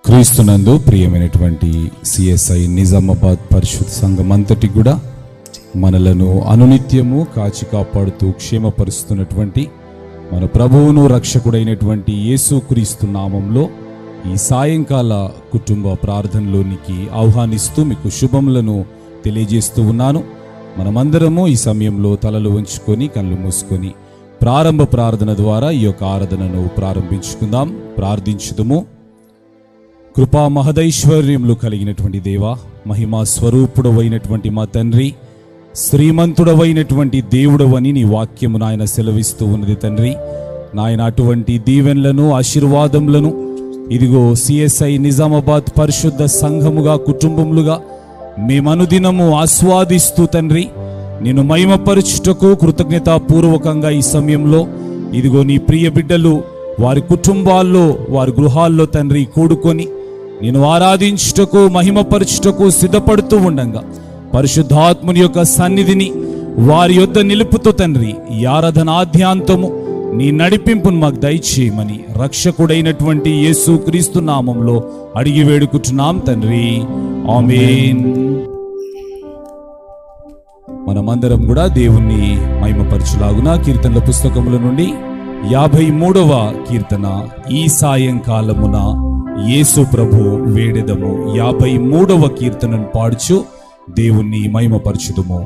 క్రీస్తునందు ప్రియమైనటువంటి సిఎస్ఐ నిజామాబాద్ పరిశుద్ధ సంఘం అంతటి కూడా మనలను అనునిత్యము కాచి కాపాడుతూ క్షేమపరుస్తున్నటువంటి మన ప్రభువును రక్షకుడైనటువంటి యేసుక్రీస్తు నామంలో ఈ సాయంకాల కుటుంబ ప్రార్థనలోనికి ఆహ్వానిస్తూ మీకు శుభములను తెలియజేస్తూ ఉన్నాను. మనమందరము ఈ సమయంలో తలలు ఉంచుకొని కళ్ళు మూసుకొని ప్రారంభ ప్రార్థన ద్వారా ఈ యొక్క ఆరాధనను ప్రారంభించుకుందాం. ప్రార్థించుదుము. కృపా మహదైశ్వర్యములు కలిగినటువంటి దేవా, మహిమా స్వరూపుడవైనటువంటి మా తండ్రి, శ్రీమంతుడవైనటువంటి దేవుడవని నీ వాక్యము నాయన సెలవిస్తూ ఉన్నది తండ్రి. నాయన అటువంటి దీవెనలను ఆశీర్వాదములను ఇదిగో సిఎస్ఐ నిజామాబాద్ పరిశుద్ధ సంఘముగా కుటుంబములుగా మేమనుదినము ఆస్వాదిస్తూ తండ్రి నిన్ను మహిమపరచుటకు కృతజ్ఞతాపూర్వకంగా ఈ సమయంలో ఇదిగో నీ ప్రియ బిడ్డలు వారి కుటుంబాల్లో వారి గృహాల్లో తండ్రి కూడుకొని నేను ఆరాధించుటకు మహిమపరచుటకు సిద్ధపడుతూ ఉండంగా పరిశుద్ధాత్ముని యొక్క సన్నిధిని వారి యొద్ద నిలుపుతూ తండ్రి ఈ ఆరాధనాద్యాంతము నీ నడిపింపును మాకు దయచేయమని రక్షకుడైనటువంటి యేసుక్రీస్తు నామంలో అడిగి వేడుకుంటున్నాం తండ్రి, ఆమేన్. మనమందరం కూడా దేవుణ్ణి మహిమపరచులాగున కీర్తనల పుస్తకముల నుండి 53వ కీర్తన, ఈ సాయంకాలమున యేసు ప్రభు వేడెదము. 53వ కీర్తనను పాడుచు దేవుణ్ణి మహిమపరచుదుము.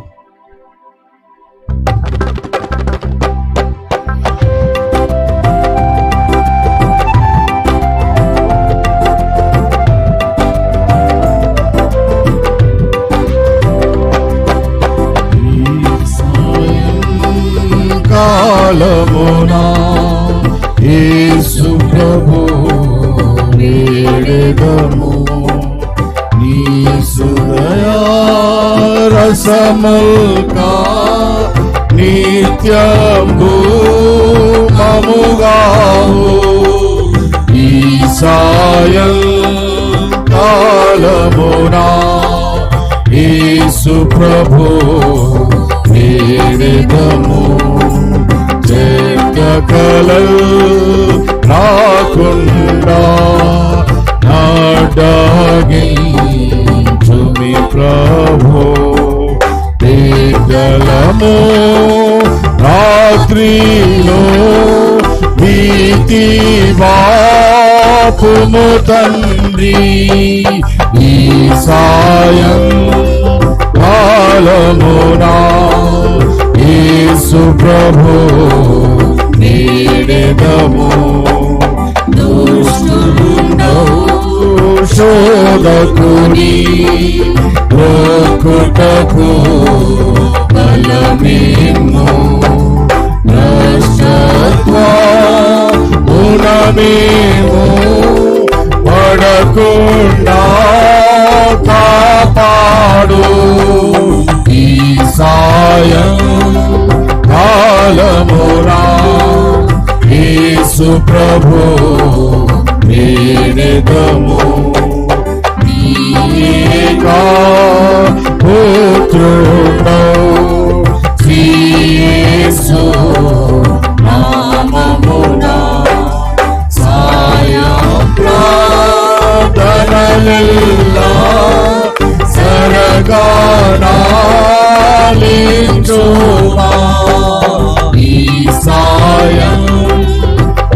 కాలమునా యేసు ప్రభు వేడెదము. నీ సుదయా రసముల్కా నిత్యంబు మముగావు. ఈ సాయం కాలమునా యేసు ప్రభు వేడెదము. కలలు రాకుండా నాడగించుమి ప్రభు. దీర్ఘలము రాత్రిలో భీతి బాపుము తండ్రి. ఈ సాయం కాలమునా యేసు ప్రభు వేడెదము. శోధకుని రోకుటకు బలమేమో. నష్టత్వమునమేమో పడకుండా కాపాడు. ఈ సాయం కాలమునా యేసు ప్రభు వేడెదము. నీకా పుత్రుడవు యేసు నామమునా సాయం ప్రార్థనలెల్లా సరగానాలించుమా. ఈ సాయం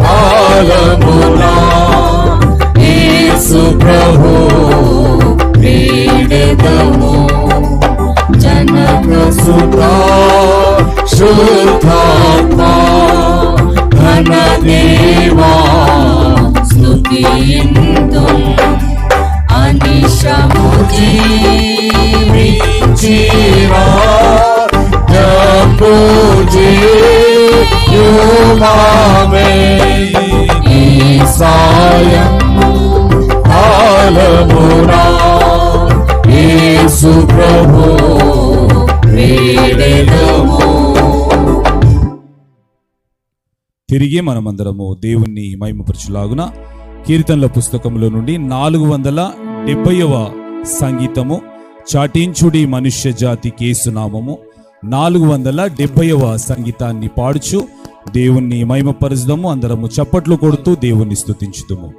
కాలమునా యేసు ప్రభు వేడెదము. జనక సుతా శుద్ధాత్మా ఘన దేవా స్తుతింతుం. అనిశము జీవించిరా పూజియుమామే. ఈ సాయం కాలమునా యేసు ప్రభు వేడెదము. తిరిగి మనమందరము దేవుణ్ణి మహిమపరచులాగున కీర్తనల పుస్తకంలో నుండి 470వ సంగీతము, చాటించుడి మనుష్య జాతి కేసునామము. 470వ సంగీతాన్ని పాడుచు దేవుణ్ణి మహిమపరచుదాము. అందరము చప్పట్లు కొడుతూ దేవుణ్ణి స్తుతించుదాము.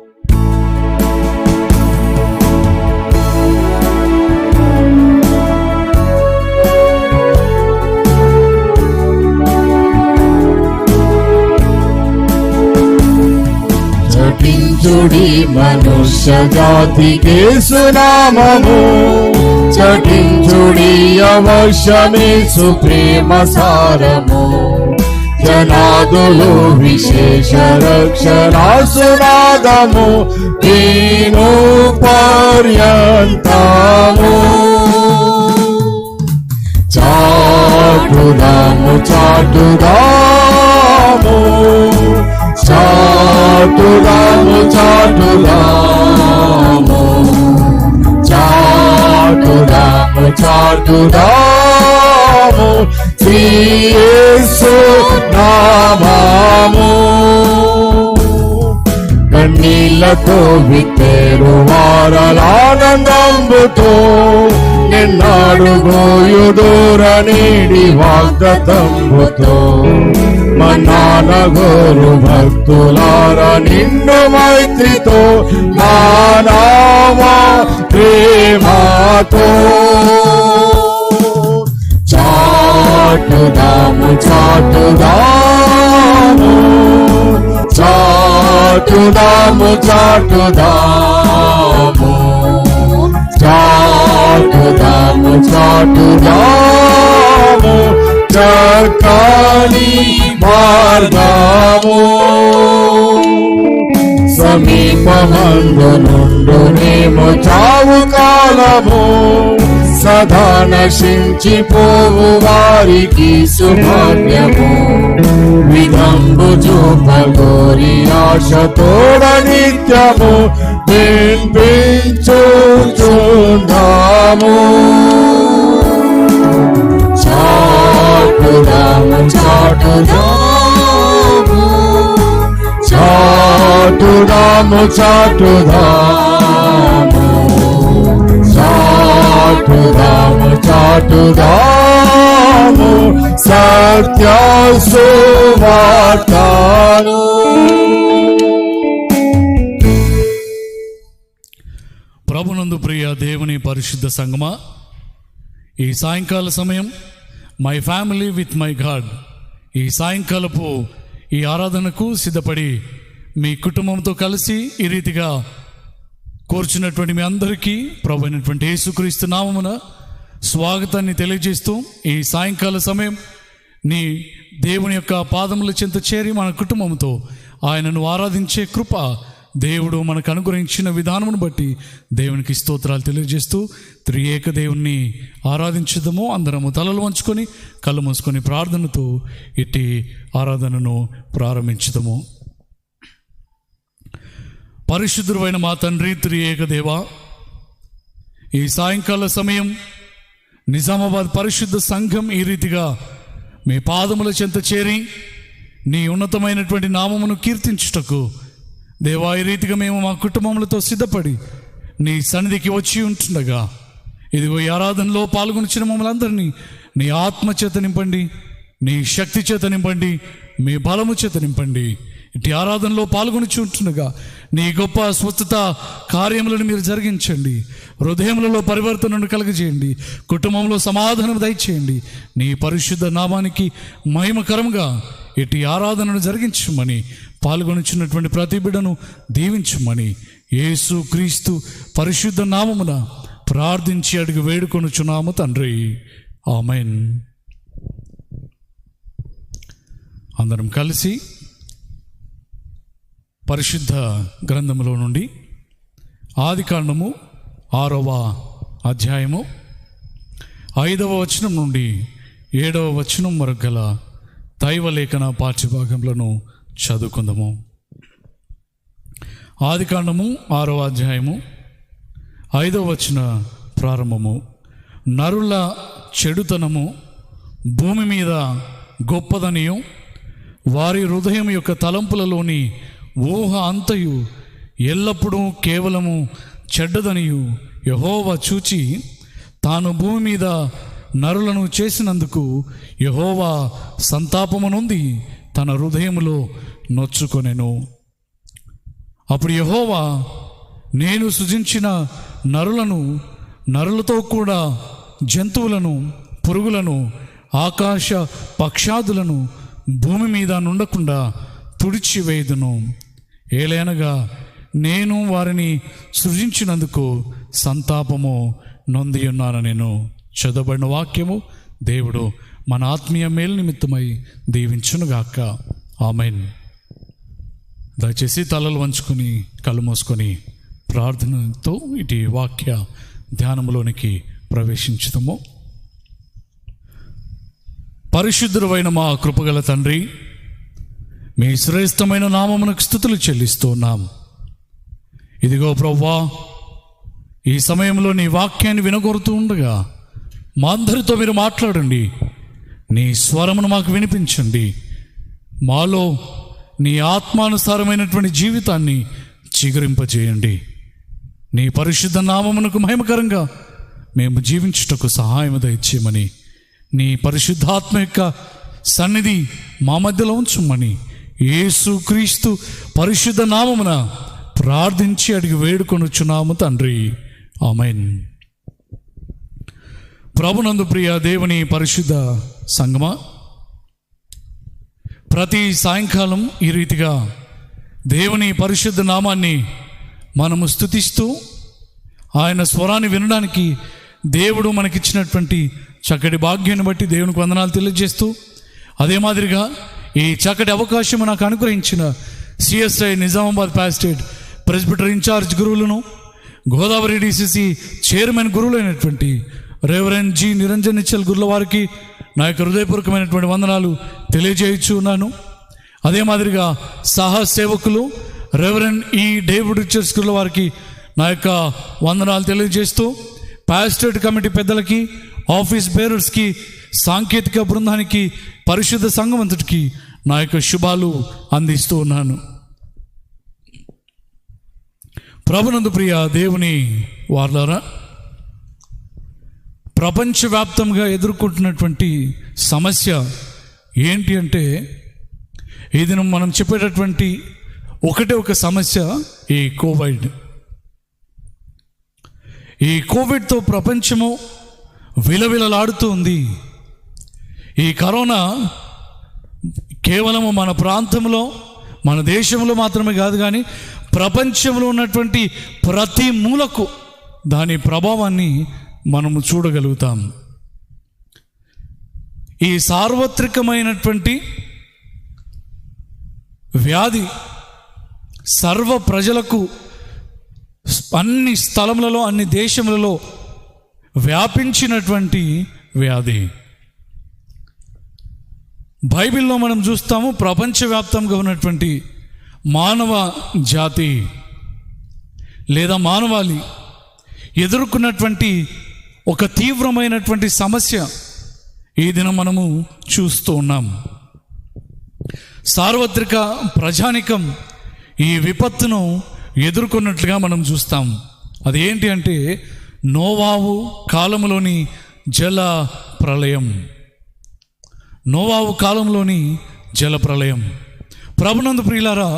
చాటించుడి మనుష్య జాతికి సునామము, చాటించుడి అవశ్యమేసు ప్రేమ సారము. జనాదులు విశేష రక్షణ సునాదము, దీను పర్యంతము. చాటుదాము చాటుదాము, చాటుదాము చాటుదాము, చాటుదాము చాటుదాము, శ్రీ యేసు నామము. కన్నీళ్లతో విత్తేరు వారలానందంబుతో, నిన్నాడుగోయుదూరనీడి వాగ్దత్తంబుతో. మన్నానగోరు భక్తులార నిన్ను మైత్రితో, మానవా ప్రేమతో. చాటుదాము చాటుదాము, చాటుదాము చాటుదాము, చాటుదాము చాటుదాము, చక్కని మార్గము. సమీపమందు నుండునేమో చావు కాలము, సదా నశించిపోవు వారికి సుభాగ్యము. విధంబు చూపగోరి ఆశతోడ నిత్యము, వినిపించుచున్నాము. చాటుదాము చాటుదాము, చాటుదాము చాటుదాము, చాటుదాము చాటుదాము, సత్య సువార్తను. ప్రభునందు ప్రియ దేవుని పరిశుద్ధ సంగమా, ఈ సాయంకాల సమయం my family with my God, ఈ సాయంకాలపు ఈ ఆరాధనకు సిద్ధపడి మీ కుటుంబంతో కలిసి ఈ రీతిగా కోర్చున్నటువంటి మీ అందరికీ ప్రభు అయినటువంటి యేసుక్రీస్తు నామమున స్వాగతాన్ని తెలియజేస్తూ, ఈ సాయంకాల సమయం నీ దేవుని యొక్క పాదముల చెంత చేరి మన కుటుంబంతో ఆయనను ఆరాధించే కృప దేవుడు మనకు అనుగ్రహించిన విధానమును బట్టి దేవునికి స్తోత్రాలు తెలియజేస్తూ త్రియేక దేవుణ్ణి ఆరాధించుదాము. అందరము తలలు వంచుకొని కళ్ళు మూసుకొని ప్రార్థనతో ఇట్టి ఆరాధనను ప్రారంభించుదాము. పరిశుద్ధుడైన మా తండ్రి త్రియేక దేవా, ఈ సాయంకాల సమయం నిజామాబాద్ పరిశుద్ధ సంఘం ఈ రీతిగా మీ పాదముల చెంత చేరి నీ ఉన్నతమైనటువంటి నామమును కీర్తించుటకు దేవా, ఈ రీతిగా మేము మా కుటుంబములతో సిద్ధపడి నీ సన్నిధికి వచ్చి ఉంటుండగా, ఇదిగో ఈ ఆరాధనలో పాల్గొనిచిన మమ్మల్ని అందరినీ నీ ఆత్మ చేత నింపండి, నీ శక్తి చేత నింపండి, మీ బలము చేత నింపండి. ఇటు ఆరాధనలో పాల్గొని ఉంటుండగా నీ గొప్ప స్వస్థత కార్యములను మీరు జరిగించండి, హృదయములలో పరివర్తనను కలుగజేయండి, కుటుంబంలో సమాధానం దయచేయండి. నీ పరిశుద్ధ నామానికి మహిమకరంగా ఇటు ఆరాధనను జరిగించమని, పాల్గొనిచున్నటువంటి ప్రతి బిడ్డను దీవించమని యేసు క్రీస్తు పరిశుద్ధ నామమున ప్రార్థించి అడిగి వేడుకొనుచున్నాము తండ్రి, ఆమెన్. అందరం కలిసి పరిశుద్ధ గ్రంథములో నుండి ఆదికాండము 6వ అధ్యాయము 5వ వచనం నుండి 7వ వచనం వరకు గల దైవలేఖన పాఠ్యభాగములను చదువుకుందాము. ఆదికాండము 6వ అధ్యాయము 5వ వచన ప్రారంభము. నరుల చెడుతనము భూమి మీద గొప్పదనియు, వారి హృదయం యొక్క తలంపులలోని ఊహ అంతయు ఎల్లప్పుడూ కేవలము చెడ్డదనియు యెహోవా చూచి, తాను భూమి మీద నరులను చేసినందుకు యెహోవా సంతాపము నొంది తన హృదయములో నొచ్చుకొనెను. అప్పుడు యెహోవా, నేను సృజించిన నరులతో కూడా జంతువులను, పురుగులను, ఆకాశ పక్షాదులను భూమి మీద నుండకుండా తుడిచివేయుదును. ఏలైనగా నేను వారిని సృజించినందుకు సంతాపము నొంది ఉన్నాను. నేను చదవబడిన వాక్యము దేవుడు మన ఆత్మీయ మేలు నిమిత్తమై దీవించునుగాక. ఆమెన్. దయచేసి తలలు వంచుకొని కళ్ళు మూసుకొని ప్రార్థనతో ఇటు వాక్య ధ్యానంలోనికి ప్రవేశించుతాము. పరిశుద్ధుడైన మా కృపగల తండ్రి, మీ శ్రేష్టమైన నామమునకు స్తుతులు చెల్లిస్తూ ఉన్నాం. ఇదిగో ప్రభువా, ఈ సమయంలో నీ వాక్యాన్ని వినగోరుతూ ఉండగా మా అందరితో మీరు మాట్లాడండి. నీ స్వరమును మాకు వినిపించండి. మాలో నీ ఆత్మానుసారమైనటువంటి జీవితాన్ని చిగురింపజేయండి. నీ పరిశుద్ధ నామమునకు మహిమకరంగా మేము జీవించుటకు సహాయం దయచేయమని, నీ పరిశుద్ధాత్మ యొక్క సన్నిధి మా మధ్యలో ఉంచుమని యేసు క్రీస్తు పరిశుద్ధ నామమున ప్రార్థించి అడిగి వేడుకొనుచున్నాము తండ్రి. ఆమెన్. ప్రభునందు ప్రియ దేవుని పరిశుద్ధ సంగమా, ప్రతి సాయంకాలం ఈ రీతిగా దేవుని పరిశుద్ధ నామాన్ని మనము స్తుతిస్తూ ఆయన స్వరాన్ని వినడానికి దేవుడు మనకిచ్చినటువంటి చక్కటి భాగ్యాన్ని బట్టి దేవునికి వందనాలు తెలియజేస్తూ, అదే మాదిరిగా ఈ చక్కటి అవకాశం నాకు అనుగ్రహించిన CSI Nizamabad pastorate presbyter in charge గురువులను, గోదావరి డిసిసి చైర్మన్ గురువులైనటువంటి రెవరెండ్ జి నిరంజన్ నిచ్చల్ గురుల వారికి నా యొక్క హృదయపూర్వకమైనటువంటి వందనాలు తెలియజేయచ్చు ఉన్నాను. అదే మాదిరిగా సహా సేవకులు రెవరెండ్ ఈ డేవిడ్ రిచర్డ్స్ గురుల వారికి నా యొక్క వందనాలు తెలియజేస్తూ, ప్యాస్టేట్ కమిటీ పెద్దలకి, ఆఫీస్ బేరర్స్కి, సాంకేతిక బృందానికి, పరిశుద్ధ సంఘమంతటికి నా యొక్క శుభాలు అందిస్తూ ఉన్నాను. ప్రభునందు ప్రియ దేవుని వారలారా, ప్రపంచవ్యాప్తంగా ఎదుర్కొంటున్నటువంటి సమస్య ఏంటి అంటే, ఈ దినం మనం చెప్పేటటువంటి ఒకటే ఒక సమస్య, ఈ కోవిడ్. ఈ కోవిడ్తో ప్రపంచము విలవిలలాడుతూ ఉంది. ఈ కరోనా కేవలము మన ప్రాంతంలో, మన దేశంలో మాత్రమే కాదు, కానీ ప్రపంచంలో ఉన్నటువంటి ప్రతి మూలకు దాని ప్రభావాన్ని మనము చూడగలుగుతాం. ఈ సార్వత్రికమైనటువంటి వ్యాధి సర్వ ప్రజలకు అన్ని స్థలములలో, అన్ని దేశములలో వ్యాపించినటువంటి వ్యాధి. బైబిల్లో మనం చూస్తాము, ప్రపంచవ్యాప్తంగా ఉన్నటువంటి మానవ జాతి లేదా మానవాళి ఎదుర్కొన్నటువంటి ఒక తీవ్రమైనటువంటి సమస్య ఈ దినం మనము చూస్తూ ఉన్నాం. సార్వత్రిక ప్రజానికం ఈ విపత్తును ఎదుర్కొన్నట్లుగా మనం చూస్తాం. అది ఏంటి అంటే, నోవాహు కాలంలోని జల ప్రళయం. నోవాహు కాలంలోని జల ప్రళయం. ప్రభునందు ప్రియులారా,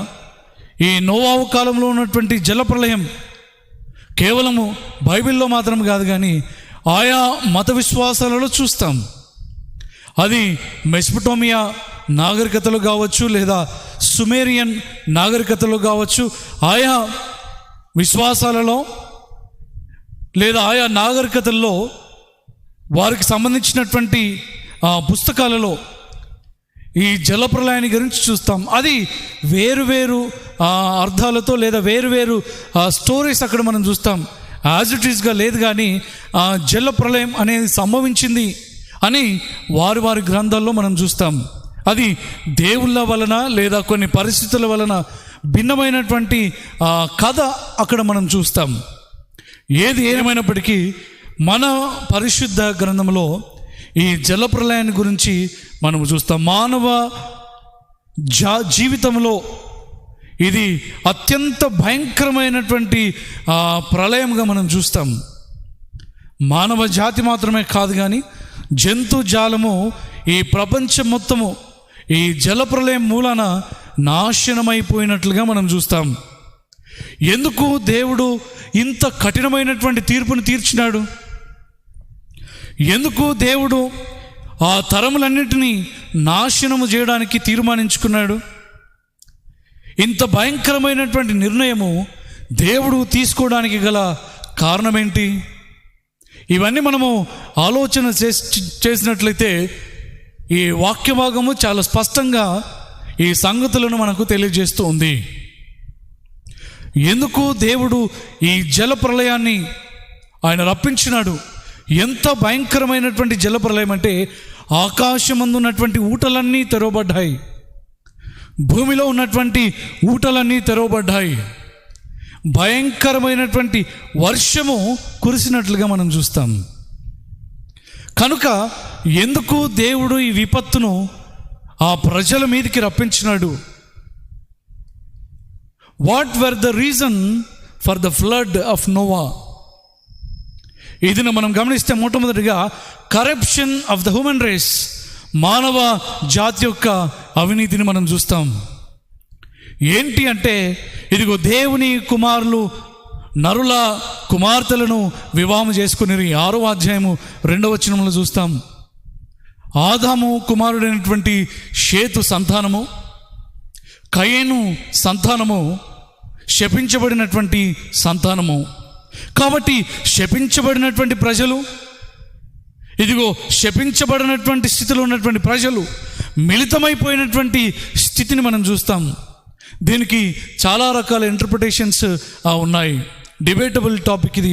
ఈ నోవాహు కాలంలో ఉన్నటువంటి జల ప్రళయం కేవలము బైబిల్లో మాత్రం కాదు, కానీ ఆయా మత విశ్వాసాలలో చూస్తాం. అది మెసొపొటేమియా నాగరికతలు కావచ్చు, లేదా సుమేరియన్ నాగరికతలు కావచ్చు. ఆయా విశ్వాసాలలో లేదా ఆయా నాగరికతల్లో వారికి సంబంధించినటువంటి పుస్తకాలలో ఈ జలప్రళయాన్ని గురించి చూస్తాం. అది వేరు అర్థాలతో లేదా వేరు స్టోరీస్ అక్కడ మనం చూస్తాం. యాజ్ ఇట్ ఈస్గా లేదు, కానీ జలప్రళయం అనేది సంభవించింది అని వారి గ్రంథాల్లో మనం చూస్తాం. అది దేవుళ్ళ వలన లేదా కొన్ని పరిస్థితుల వలన భిన్నమైనటువంటి కథ అక్కడ మనం చూస్తాం. ఏది ఏమైనప్పటికీ మన పరిశుద్ధ గ్రంథంలో ఈ జలప్రళయాన్ని గురించి మనం చూస్తాం. మానవ జీవితంలో ఇది అత్యంత భయంకరమైనటువంటి ప్రళయంగా మనం చూస్తాం. మానవ జాతి మాత్రమే కాదు, కానీ జంతు జాలము ఈ ప్రపంచం మొత్తము ఈ జలప్రళయం మూలాన నాశనమైపోయినట్లుగా మనం చూస్తాం. ఎందుకు దేవుడు ఇంత కఠినమైనటువంటి తీర్పును తీర్చినాడు? ఎందుకు దేవుడు ఆ తరములన్నిటినీ నాశనము చేయడానికి తీర్మానించుకున్నాడు? ఇంత భయంకరమైనటువంటి నిర్ణయము దేవుడు తీసుకోవడానికి గల కారణం ఏంటి? ఇవన్నీ మనము ఆలోచన చేసినట్లయితే ఈ వాక్య భాగము చాలా స్పష్టంగా ఈ సంగతులను మనకు తెలియజేస్తూ ఉంది. ఎందుకు దేవుడు ఈ జల ప్రళయాన్ని ఆయన రప్పించినాడు? ఎంత భయంకరమైనటువంటి జల ప్రళయం అంటే ఆకాశమందు ఉన్నటువంటి ఊటలన్నీ తెరవబడ్డాయి, భూమిలో ఉన్నటువంటి ఊటలన్నీ తెరవబడ్డాయి, భయంకరమైనటువంటి వర్షము కురిసినట్లుగా మనం చూస్తాం. కనుక ఎందుకు దేవుడు ఈ విపత్తును ఆ ప్రజల మీదకి రప్పించినాడు? What were the reason for the flood of Noah? ఇది మనం గమనిస్తే మొట్టమొదటిగా corruption of the human race, మానవ జాతి యొక్క అవినీతిని మనం చూస్తాం. ఏంటి అంటే, ఇదిగో దేవుని కుమారులు నరుల కుమార్తెలను వివాహం చేసుకుని 6వ అధ్యాయము 2వ వచనంలో చూస్తాం. ఆదాము కుమారుడైనటువంటి షేతు సంతానము, కయీను సంతానము శపించబడినటువంటి సంతానము. కాబట్టి శపించబడినటువంటి ప్రజలు, ఇదిగో శపించబడినటువంటి స్థితిలో ఉన్నటువంటి ప్రజలు మిళితమైపోయినటువంటి స్థితిని మనం చూస్తాం. దీనికి చాలా రకాల ఇంటర్ప్రిటేషన్స్ ఉన్నాయి. డిబేటబుల్ టాపిక్ ఇది.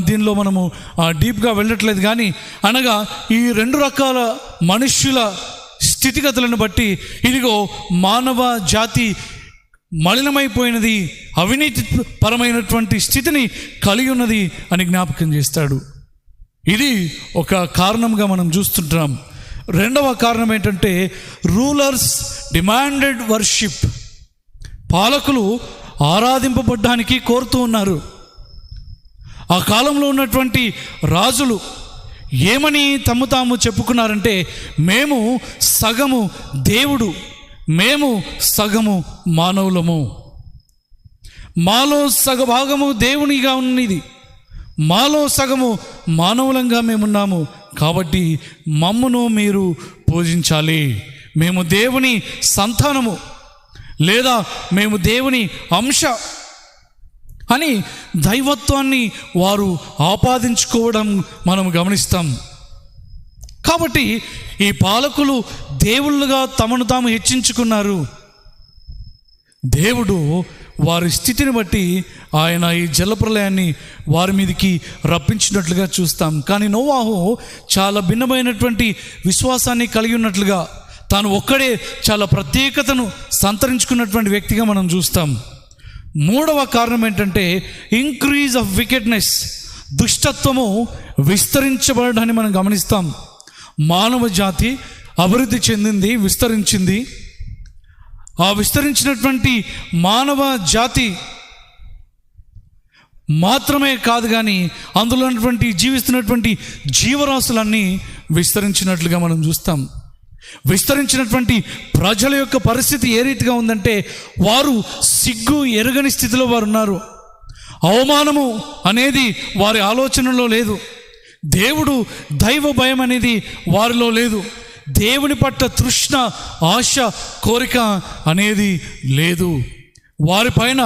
దీనిలో మనము డీప్గా వెళ్ళట్లేదు. కానీ అనగా ఈ 2 రకాల మనుష్యుల స్థితిగతులను బట్టి ఇదిగో మానవ జాతి మలినమైపోయినది, అవినీతి పరమైనటువంటి స్థితిని కలిగి ఉన్నది అని జ్ఞాపకం చేస్తాడు. ఇది ఒక కారణంగా మనం చూస్తుంటున్నాం. 2వ కారణం ఏంటంటే, రూలర్స్ డిమాండెడ్ వర్షిప్. పాలకులు ఆరాధింపబడ్డానికి కోరుతూ ఉన్నారు. ఆ కాలంలో ఉన్నటువంటి రాజులు ఏమని తమ్ము తాము చెప్పుకున్నారంటే, మేము సగము దేవుడు, మేము సగము మానవులము, మాలో సగభాగము దేవునిగా ఉన్నది, మాలో సగము మానవులంగా మేమున్నాము, కాబట్టి మమ్మును మీరు పూజించాలి. మేము దేవుని సంతానము లేదా మేము దేవుని అంశ అని దైవత్వాన్ని వారు ఆపాదించుకోవడం మనం గమనిస్తాం. కాబట్టి ఈ పాలకులు దేవుళ్ళుగా తమను తాము హెచ్చించుకున్నారు. దేవుడు వారి స్థితిని బట్టి ఆయన ఈ జలప్రలయాన్ని వారి మీదకి రప్పించినట్లుగా చూస్తాం. కానీ నోవాహు చాలా భిన్నమైనటువంటి విశ్వాసాన్ని కలిగి ఉన్నట్లుగా, తాను ఒక్కడే చాలా ప్రత్యేకతను సంతరించుకున్నటువంటి వ్యక్తిగా మనం చూస్తాం. 3వ కారణం ఏంటంటే, ఇంక్రీజ్ ఆఫ్ వికెట్నెస్. దుష్టత్వము విస్తరించబడడాన్ని మనం గమనిస్తాం. మానవ జాతి అభివృద్ధి చెందింది, విస్తరించింది. ఆ విస్తరించినటువంటి మానవ జాతి మాత్రమే కాదు, కానీ అందులో ఉన్నటువంటి జీవిస్తున్నటువంటి జీవరాశులన్నీ విస్తరించినట్లుగా మనం చూస్తాం. విస్తరించినటువంటి ప్రజల యొక్క పరిస్థితి ఏ రీతిగా ఉందంటే, వారు సిగ్గు ఎరగని స్థితిలో వారు ఉన్నారు. అవమానము అనేది వారి ఆలోచనలో లేదు. దేవుడు దైవ భయం అనేది వారిలో లేదు. దేవుని పట్ల తృష్ణ, ఆశ, కోరిక అనేది లేదు. వారిపైన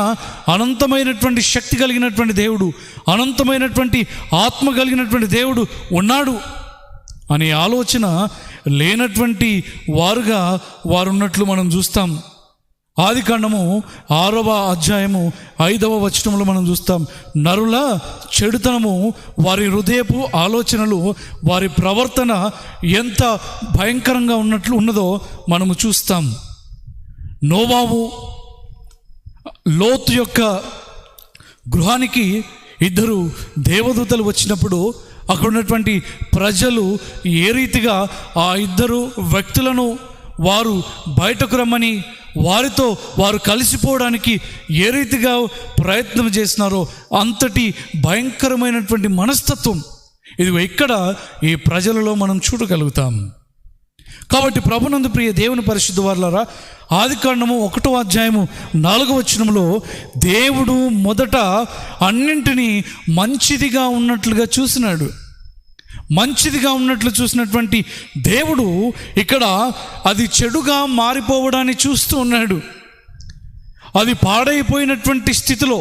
అనంతమైనటువంటి శక్తి కలిగినటువంటి దేవుడు, అనంతమైనటువంటి ఆత్మ కలిగినటువంటి దేవుడు ఉన్నాడు అనే ఆలోచన లేనటువంటి వారుగా వారు ఉన్నట్లు మనం చూస్తాం. ఆదికాండము 6వ అధ్యాయము 5వ వచనంలో మనం చూస్తాం. నరుల చెడుతనము, వారి హృదయపు ఆలోచనలు, వారి ప్రవర్తన ఎంత భయంకరంగా ఉన్నదో మనము చూస్తాం. నోవాహు లోతు యొక్క గృహానికి 2 దేవదూతలు వచ్చినప్పుడు అక్కడ ఉన్నటువంటి ప్రజలు ఏ రీతిగా ఆ 2 వ్యక్తులను వారు బయటకు రమ్మని వారితో వారు కలిసిపోవడానికి ఏ రీతిగా ప్రయత్నం చేసినారో అంతటి భయంకరమైనటువంటి మనస్తత్వం ఇదిగో ఇక్కడ ఈ ప్రజలలో మనం చూడగలుగుతాం. కాబట్టి ప్రభునందు ప్రియ దేవుని పరిశుద్ధ వారలారా, ఆదికాండము 1వ అధ్యాయము 4వ వచనంలో దేవుడు మొదట అన్నింటినీ మంచిదిగా ఉన్నట్లుగా చూసినాడు. మంచిదిగా ఉన్నట్లు చూసినటువంటి దేవుడు ఇక్కడ అది చెడుగా మారిపోవడాన్ని చూస్తూ ఉన్నాడు. అది పాడైపోయినటువంటి స్థితిలో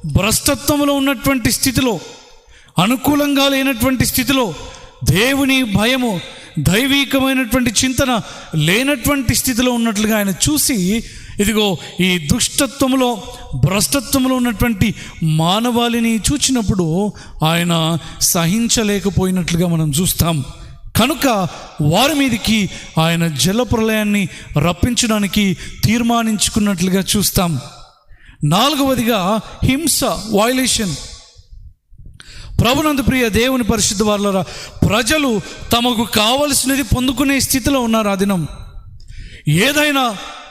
భ్రష్టత్వంలో ఉన్నటువంటి స్థితిలో, అనుకూలంగా లేనటువంటి స్థితిలో, దేవుని భయము, దైవికమైనటువంటి చింతన లేనటువంటి స్థితిలో ఉన్నట్లుగా ఆయన చూసి, ఇదిగో ఈ దుష్టత్వంలో, భ్రష్టత్వంలో ఉన్నటువంటి మానవాళిని చూచినప్పుడు ఆయన సహించలేకపోయినట్లుగా మనం చూస్తాం. కనుక వారి మీదకి ఆయన జలప్రలయాన్ని రప్పించడానికి తీర్మానించుకున్నట్లుగా చూస్తాం. 4వదిగా హింస, వయలేషన్. ప్రభునందు ప్రియ దేవుని పరిశుద్ధ వారలారా, ప్రజలు తమకు కావలసినది పొందుకునే స్థితిలో ఉన్నారు. ఆ దినం ఏదైనా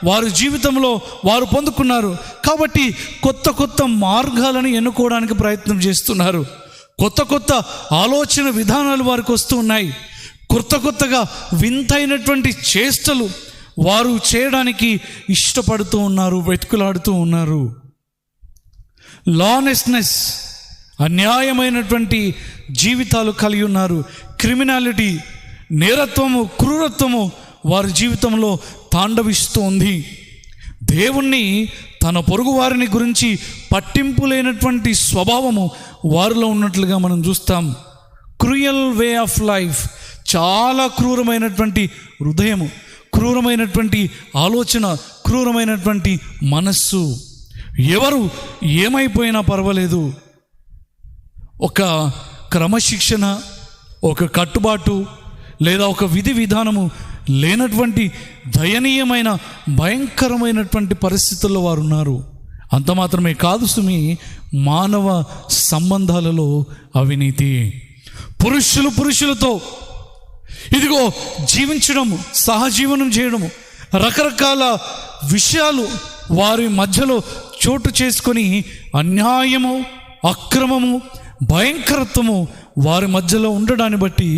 వారి జీవితంలో వారు పొందుకున్నారు కాబట్టి కొత్త కొత్త మార్గాలను ఎన్నుకోవడానికి ప్రయత్నం చేస్తున్నారు. కొత్త కొత్త ఆలోచన విధానాలు వారికి వస్తూ ఉన్నాయి. కొత్తగా వింతైనటువంటి చేష్టలు వారు చేయడానికి ఇష్టపడుతూ ఉన్నారు, వెతుకులాడుతూ ఉన్నారు. లానెస్నెస్, అన్యాయమైనటువంటి జీవితాలు కలిగి ఉన్నారు. క్రిమినాలిటీ, నేరత్వము, క్రూరత్వము వారి జీవితంలో తాండవిస్తూ ఉంది. దేవుణ్ణి, తన పొరుగు వారిని గురించి పట్టింపు లేనటువంటి స్వభావము వారిలో ఉన్నట్లుగా మనం చూస్తాం. క్రూయల్ వే ఆఫ్ లైఫ్, చాలా క్రూరమైనటువంటి హృదయము, క్రూరమైనటువంటి ఆలోచన, క్రూరమైనటువంటి మనస్సు. ఎవరు ఏమైపోయినా పర్వాలేదు, ఒక క్రమశిక్షణ, ఒక కట్టుబాటు లేదా ఒక విధి విధానము లేనటువంటి దయనీయమైన, భయంకరమైనటువంటి పరిస్థితుల్లో వారు ఉన్నారు. అంత మాత్రమే కాదు సుమి, మానవ సంబంధాలలో అవినీతి, పురుషులతో ఇదిగో జీవించడం, సహజీవనం చేయడము, రకరకాల విషయాలు వారి మధ్యలో చోటు చేసుకొని అన్యాయము, అక్రమము, భయంకరత్వము వారి మధ్యలో ఉండడాన్ని బట్టి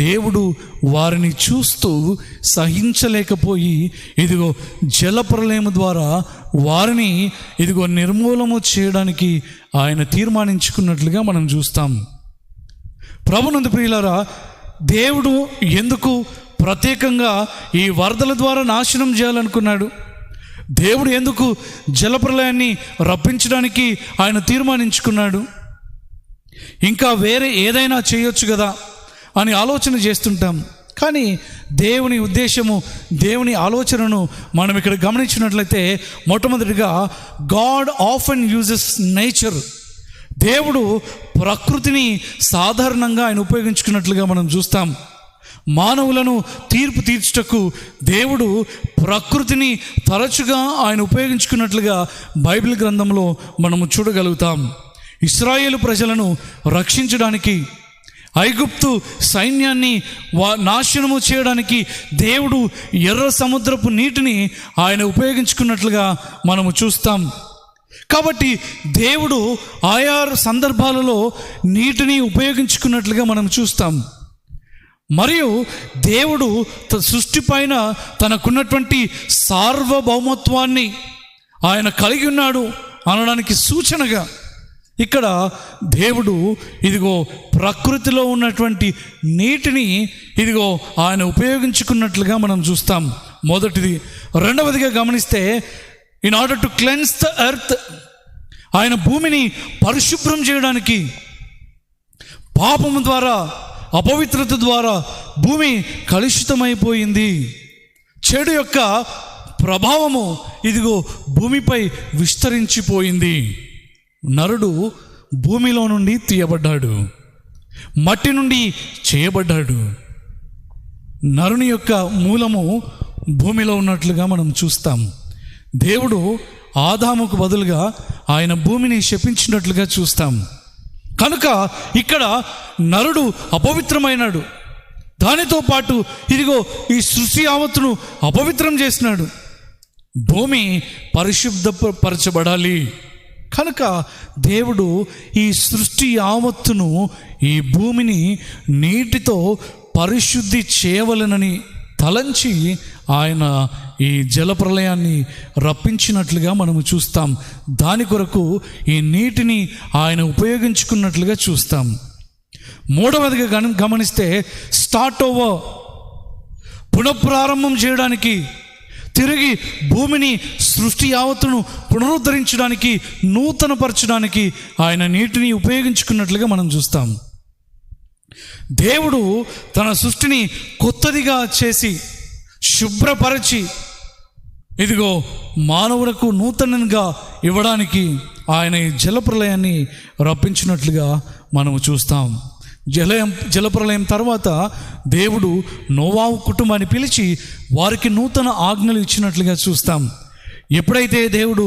దేవుడు వారిని చూస్తూ సహించలేకపోయి ఇదిగో జలప్రలయము ద్వారా వారిని ఇదిగో నిర్మూలము చేయడానికి ఆయన తీర్మానించుకున్నట్లుగా మనం చూస్తాం. ప్రభునందు ప్రియులారా, దేవుడు ఎందుకు ప్రత్యేకంగా ఈ వరదల ద్వారా నాశనం చేయాలనుకున్నాడు? దేవుడు ఎందుకు జలప్రలయాన్ని రప్పించడానికి ఆయన తీర్మానించుకున్నాడు? ఇంకా వేరే ఏదైనా చేయొచ్చు కదా అని ఆలోచన చేస్తుంటాం. కానీ దేవుని ఉద్దేశము, దేవుని ఆలోచనను మనం ఇక్కడ గమనించినట్లయితే, మొట్టమొదటిగా గాడ్ ఆఫెన్ యూజెస్ నేచర్. దేవుడు ప్రకృతిని సాధారణంగా ఆయన ఉపయోగించుకున్నట్లుగా మనం చూస్తాం. మానవులను తీర్పు తీర్చుటకు దేవుడు ప్రకృతిని తరచుగా ఆయన ఉపయోగించుకున్నట్లుగా బైబిల్ గ్రంథంలో మనము చూడగలుగుతాం. ఇశ్రాయేలు ప్రజలను రక్షించడానికి, ఐగుప్తు సైన్యాన్ని నాశనము చేయడానికి దేవుడు ఎర్ర సముద్రపు నీటిని ఆయన ఉపయోగించుకున్నట్లుగా మనము చూస్తాం. కాబట్టి దేవుడు ఆయా సందర్భాలలో నీటిని ఉపయోగించుకున్నట్లుగా మనం చూస్తాం. మరియు దేవుడు సృష్టి పైన తనకున్నటువంటి సార్వభౌమత్వాన్ని ఆయన కలిగి ఉన్నాడు అనడానికి సూచనగా ఇక్కడ దేవుడు ఇదిగో ప్రకృతిలో ఉన్నటువంటి నీటిని ఇదిగో ఆయన ఉపయోగించుకున్నట్లుగా మనం చూస్తాం. మొదటిది. రెండవదిగా గమనిస్తే, in order to cleanse the earth, ఆయన భూమిని పరిశుభ్రం చేయడానికి, పాపము ద్వారా, అపవిత్రత ద్వారా భూమి కలుషితమైపోయింది. చెడు యొక్క ప్రభావము ఇదిగో భూమిపై విస్తరించిపోయింది. నరుడు భూమిలో నుండి తీయబడ్డాడు, మట్టి నుండి చేయబడ్డాడు. నరుని యొక్క మూలము భూమిలో ఉన్నట్లుగా మనం చూస్తాం. దేవుడు ఆదాముకు బదులుగా ఆయన భూమిని శపించినట్లుగా చూస్తాం. కనుక ఇక్కడ నరుడు అపవిత్రమైనాడు. దానితో పాటు ఇదిగో ఈ సృష్టి యావత్తును అపవిత్రం చేసినాడు. భూమి పరిశుద్ధపరచబడాలి. కనుక దేవుడు ఈ సృష్టి యావత్తును, ఈ భూమిని నీటితో పరిశుద్ధి చేయవలనని తలంచి ఆయన ఈ జలప్రలయాన్ని రప్పించినట్లుగా మనము చూస్తాం. దాని కొరకు ఈ నీటిని ఆయన ఉపయోగించుకున్నట్లుగా చూస్తాం. మూడవదిగా గమనిస్తే, స్టార్ట్ ఓవర్, పునఃప్రారంభం చేయడానికి, తిరిగి భూమిని సృష్టి యావత్తును పునరుద్ధరించడానికి, నూతనపరచడానికి ఆయన నీటిని ఉపయోగించుకున్నట్లుగా మనం చూస్తాం. దేవుడు తన సృష్టిని కొత్తదిగా చేసి శుభ్రపరచి ఇదిగో మానవులకు నూతనంగా ఇవ్వడానికి ఆయన ఈ జలప్రలయాన్ని రప్పించినట్లుగా మనము చూస్తాం. జలప్రలయం తర్వాత దేవుడు నోవాహు కుటుంబాన్ని పిలిచి వారికి నూతన ఆజ్ఞలు ఇచ్చినట్లుగా చూస్తాం. ఎప్పుడైతే దేవుడు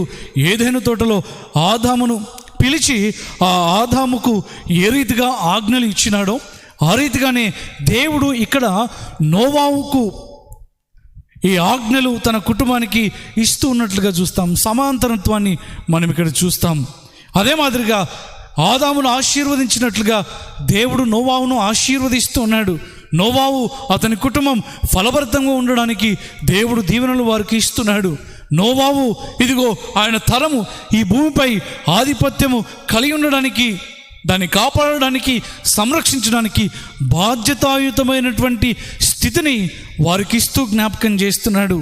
ఏదైనా తోటలో ఆదామును పిలిచి ఆ ఆదాముకు ఏ రీతిగా ఆజ్ఞలు ఇచ్చినాడో ఆ రీతిగానే దేవుడు ఇక్కడ నోవాహుకు ఈ ఆజ్ఞలు తన కుటుంబానికి ఇస్తూ ఉన్నట్లుగా చూస్తాం. సమాంతరత్వాన్ని మనం ఇక్కడ చూస్తాం. అదే మాదిరిగా ఆదామును ఆశీర్వదించినట్లుగా దేవుడు నోవాహును ఆశీర్వదిస్తూ ఉన్నాడు. నోవాహు అతని కుటుంబం ఫలభరితంగా ఉండడానికి దేవుడు దీవెనలు వారికి ఇస్తున్నాడు. నోవాహు ఇదిగో ఆయన తరము ఈ భూమిపై ఆధిపత్యము కలిగి ఉండడానికి, దాన్ని కాపాడడానికి, సంరక్షించడానికి బాధ్యతాయుతమైనటువంటి స్థితిని వారికి ఇస్తూ జ్ఞాపకం చేస్తున్నాడు.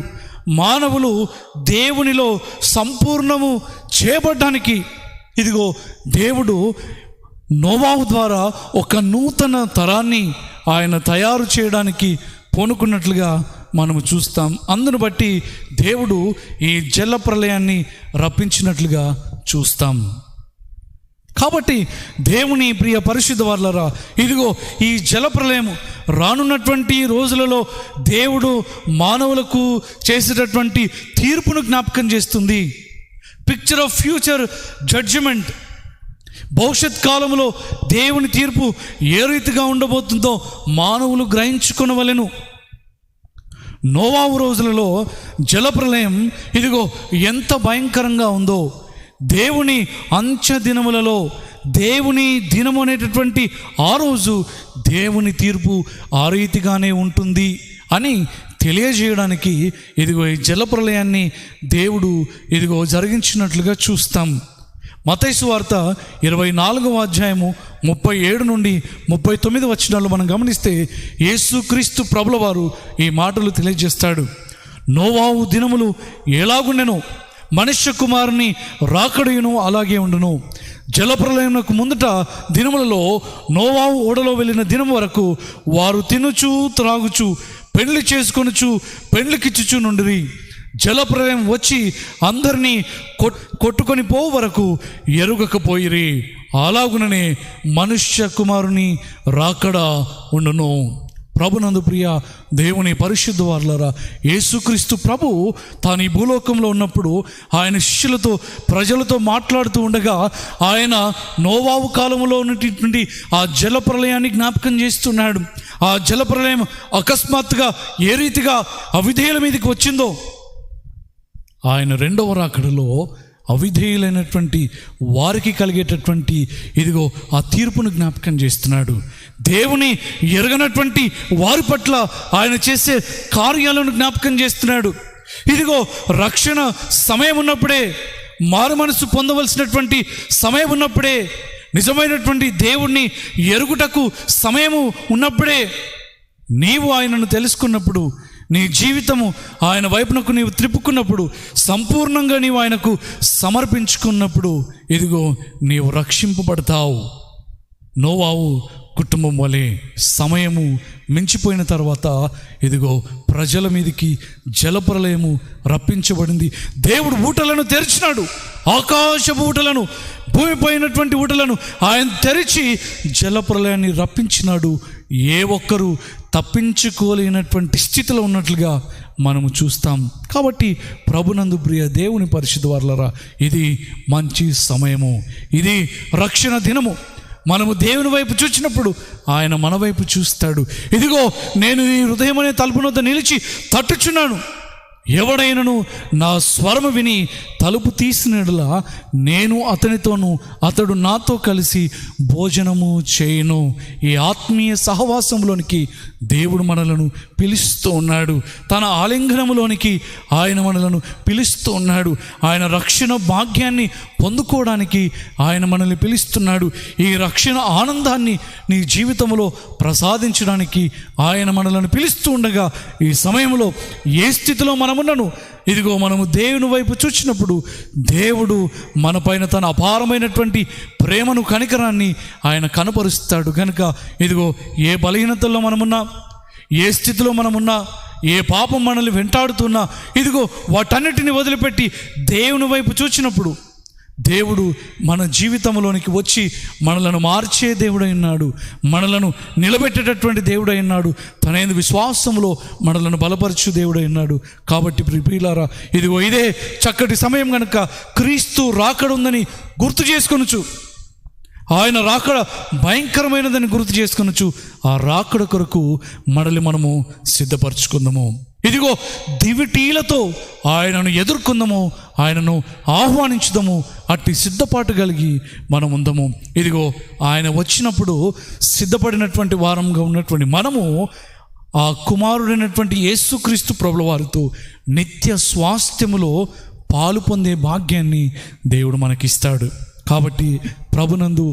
మానవులు దేవునిలో సంపూర్ణము చేయబడ్డానికి ఇదిగో దేవుడు నోవాహు ద్వారా ఒక నూతన తరాన్ని ఆయన తయారు చేయడానికి పూనుకున్నట్లుగా మనము చూస్తాం. అందును బట్టి దేవుడు ఈ జల ప్రళయాన్ని రప్పించినట్లుగా చూస్తాం. కాబట్టి దేవుని ప్రియ పరిశుద్ధ వారలారా, ఇదిగో ఈ జలప్రలయం రానున్నటువంటి రోజులలో దేవుడు మానవులకు చేసేటటువంటి తీర్పును జ్ఞాపకం చేస్తుంది. Picture of future judgement. భవిష్యత్ కాలంలో దేవుని తీర్పు ఏ రీతిగా ఉండబోతుందో మానవులు గ్రహించుకొనవలెను. నోవాహు రోజులలో జలప్రలయం ఇదిగో ఎంత భయంకరంగా ఉందో, దేవుని అంచె దినములలో దేవుని దినము అనేటటువంటి ఆ రోజు దేవుని తీర్పు ఆ రీతిగానే ఉంటుంది అని తెలియజేయడానికి ఇదిగో ఈ జలప్రలయాన్ని దేవుడు ఇదిగో జరిగించినట్లుగా చూస్తాం. మత్తయి సువార్త 24వ అధ్యాయము 37 నుండి 39 వచనాలు మనం గమనిస్తే యేసుక్రీస్తు ప్రభుల వారు ఈ మాటలు తెలియజేస్తాడు. నోవాహు దినములు ఎలాగుండెనో మనుష్య కుమారుని రాకడయును అలాగే ఉండును. జలప్రలయమునకు ముందట దినములలో నోవాహు ఓడలో వెళ్ళిన దినం వరకు వారు తినుచు త్రాగుచు పెళ్లి చేసుకొనుచు పెళ్లికిచ్చుచు నుండిరి. జలప్రలయం వచ్చి అందరినీ కొట్టుకొని పోవు వరకు ఎరుగకపోయిరి. అలాగుననే మనుష్య కుమారుని రాకడ ఉండును. ప్రభునందు ప్రియ దేవుని పరిశుద్ధ వారలారా, యేసుక్రీస్తు ప్రభు తాను ఈ భూలోకంలో ఉన్నప్పుడు ఆయన శిష్యులతో ప్రజలతో మాట్లాడుతూ ఉండగా ఆయన నోవాహు కాలంలో ఉన్నటువంటి ఆ జలప్రలయాన్ని జ్ఞాపకం చేస్తున్నాడు. ఆ జలప్రలయం అకస్మాత్తుగా ఏ రీతిగా అవిధేయుల మీదకి వచ్చిందో ఆయన రెండవ రాకడలో అవిధేయులైనటువంటి వారికి కలిగేటటువంటి ఇదిగో ఆ తీర్పును జ్ఞాపకం చేస్తున్నాడు. దేవుని ఎరగనటువంటి వారి పట్ల ఆయన చేసే కార్యాలను జ్ఞాపకం చేస్తున్నాడు. ఇదిగో రక్షణ సమయం ఉన్నప్పుడే, మారు మనసు పొందవలసినటువంటి సమయం ఉన్నప్పుడే, నిజమైనటువంటి దేవుణ్ణి ఎరుగుటకు సమయము ఉన్నప్పుడే, నీవు ఆయనను తెలుసుకున్నప్పుడు, నీ జీవితము ఆయన వైపునకు నీవు త్రిప్పుకున్నప్పుడు, సంపూర్ణంగా నీవు ఆయనకు సమర్పించుకున్నప్పుడు ఇదిగో నీవు రక్షింపబడతావు. నోవాహు కుటుంబం వలె సమయము మించిపోయిన తర్వాత ఇదిగో ప్రజల మీదకి జలప్రలయము రప్పించబడింది. దేవుడు ఊటలను తెరిచినాడు. ఆకాశపు ఊటలను, భూమిపైనటువంటి ఊటలను ఆయన తెరిచి జలప్రలయాన్ని రప్పించినాడు. ఏ ఒక్కరూ తప్పించుకోలేనటువంటి స్థితిలో ఉన్నట్లుగా మనము చూస్తాం. కాబట్టి ప్రభునందు ప్రియ దేవుని పరిశుద్ధ వారలారా, ఇది మంచి సమయము, ఇది రక్షణ దినము. మనము దేవుని వైపు చూచినప్పుడు ఆయన మన వైపు చూస్తాడు. ఇదిగో నేను నీ హృదయం అనే తలుపు వద్ద నిలిచి తట్టుచున్నాను. ఎవడైనను నా స్వరము విని తలుపు తీసినట్లా నేను అతనితోనూ అతడు నాతో కలిసి భోజనము చేయను. ఈ ఆత్మీయ సహవాసంలోనికి దేవుడు మనలను పిలుస్తూ ఉన్నాడు. తన ఆలింగనములోనికి ఆయన మనలను పిలుస్తూ ఉన్నాడు. ఆయన రక్షణ భాగ్యాన్ని పొందుకోవడానికి ఆయన మనల్ని పిలుస్తున్నాడు. ఈ రక్షణ ఆనందాన్ని నీ జీవితంలో ప్రసాదించడానికి ఆయన మనలను పిలుస్తూ ఉండగా, ఈ సమయంలో ఏ స్థితిలో మనమున్నను, ఇదిగో మనము దేవుని వైపు చూసినప్పుడు దేవుడు మనపైన తన అపారమైనటువంటి ప్రేమను, కనికరాన్ని ఆయన కనపరుస్తాడు. కనుక ఇదిగో ఏ బలహీనతల్లో మనమున్నా, ఏ స్థితిలో మనమున్నా, ఏ పాపం మనల్ని వెంటాడుతున్నా, ఇదిగో వాటన్నిటిని వదిలిపెట్టి దేవుని వైపు చూసినప్పుడు దేవుడు మన జీవితంలోనికి వచ్చి మనలను మార్చే దేవుడై ఉన్నాడు, మనలను నిలబెట్టేటటువంటి దేవుడై ఉన్నాడు, తన యందు విశ్వాసంలో మనలను బలపరచు దేవుడై ఉన్నాడు. కాబట్టి ప్రియులారా, ఇదిగో ఇదే చక్కటి సమయం కనుక క్రీస్తు రాకడుందని గుర్తు చేసుకొనుచు, ఆయన రాకడ భయంకరమైనదని గుర్తు చేసుకొనొచ్చు, ఆ రాకడ కొరకు మనల్ని మనము సిద్ధపరచుకుందాము. ఇదిగో దివిటీలతో ఆయనను ఎదుర్కొందాము, ఆయనను ఆహ్వానించుదాము, అట్టి సిద్ధపాటు కలిగి మనం ఉందాము. ఇదిగో ఆయన వచ్చినప్పుడు సిద్ధపడినటువంటి వారంగా ఉన్నటువంటి మనము ఆ కుమారుడైనటువంటి యేసుక్రీస్తు ప్రభుల వారితో నిత్య స్వాస్థ్యములో పాలు పొందే భాగ్యాన్ని దేవుడు మనకిస్తాడు. కాబట్టి ప్రభునందు